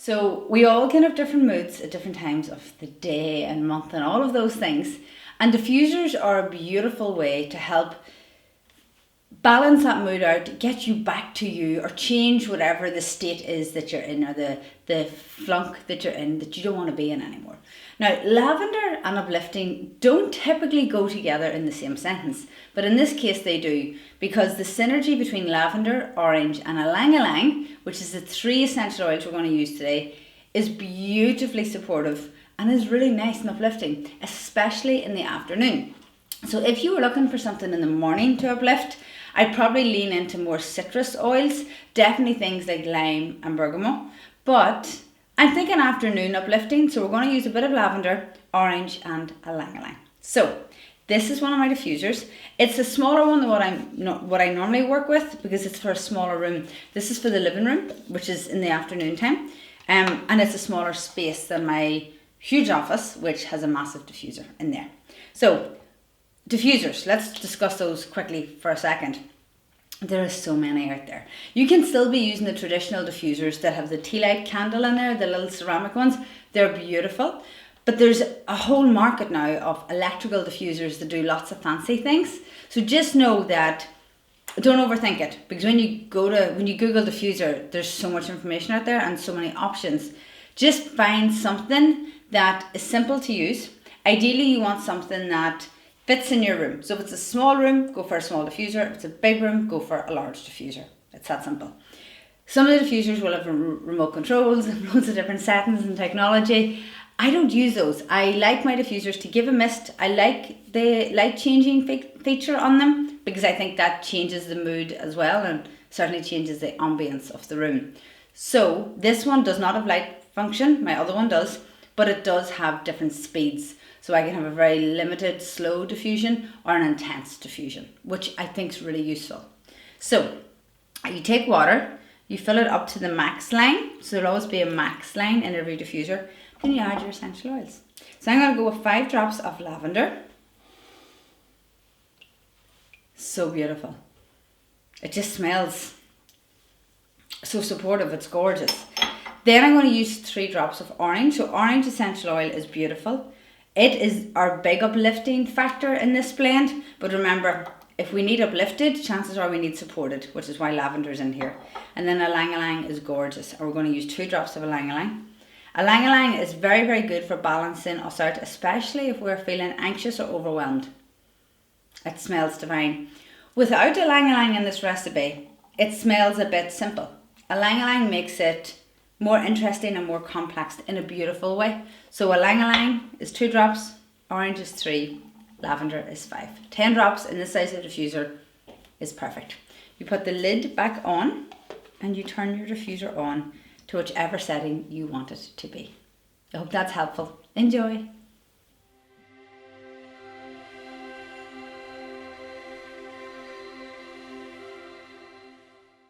So we all can have different moods at different times of the day and month and all of those things. And diffusers are a beautiful way to help balance that mood out, get you back to you, or change whatever the state is that you're in, or the flunk that you're in that you don't want to be in anymore. Now, lavender and uplifting don't typically go together in the same sentence, but in this case they do, because the synergy between lavender, orange and Ylang Ylang, which is the 3 essential oils we're going to use today, is beautifully supportive and is really nice and uplifting, especially in the afternoon. So if you were looking for something in the morning to uplift, I'd probably lean into more citrus oils, definitely things like lime and bergamot, but I'm thinking afternoon uplifting, so we're going to use a bit of lavender, orange and Ylang Ylang. So this is one of my diffusers. It's a smaller one than what I normally work with, because it's for a smaller room. This is for the living room, which is in the afternoon time, and it's a smaller space than my huge office, which has a massive diffuser in there. So diffusers, let's discuss those quickly for a second. There are so many out there. You can still be using the traditional diffusers that have the tea light candle in there, the little ceramic ones. They're beautiful. But there's a whole market now of electrical diffusers that do lots of fancy things. So just know that, don't overthink it, because when you Google diffuser, there's so much information out there and so many options. Just find something that is simple to use. Ideally, you want something that fits in your room. So if it's a small room, go for a small diffuser. If it's a big room, go for a large diffuser. It's that simple. Some of the diffusers will have remote controls and loads of different settings and technology. I don't use those. I like my diffusers to give a mist. I like the light changing feature on them, because I think that changes the mood as well, and certainly changes the ambience of the room. So this one does not have light function. My other one does, but it does have different speeds. So I can have a very limited slow diffusion or an intense diffusion, which I think is really useful. So you take water, you fill it up to the max line. So there'll always be a max line in every diffuser. Then you add your essential oils. So I'm going to go with 5 drops of lavender. So beautiful. It just smells so supportive. It's gorgeous. Then I'm going to use 3 drops of orange. So orange essential oil is beautiful. It is our big uplifting factor in this blend. But remember, if we need uplifted, chances are we need supported, which is why lavender is in here. And then Ylang Ylang is gorgeous. And we're going to use 2 drops of Ylang Ylang. Ylang Ylang is very, very good for balancing us out, especially if we're feeling anxious or overwhelmed. It smells divine. Without Ylang Ylang in this recipe, it smells a bit simple. Ylang Ylang makes it more interesting and more complex in a beautiful way. So Ylang Ylang is 2 drops, orange is 3, lavender is 5. 10 drops in this size of diffuser is perfect. You put the lid back on and you turn your diffuser on to whichever setting you want it to be. I hope that's helpful. Enjoy.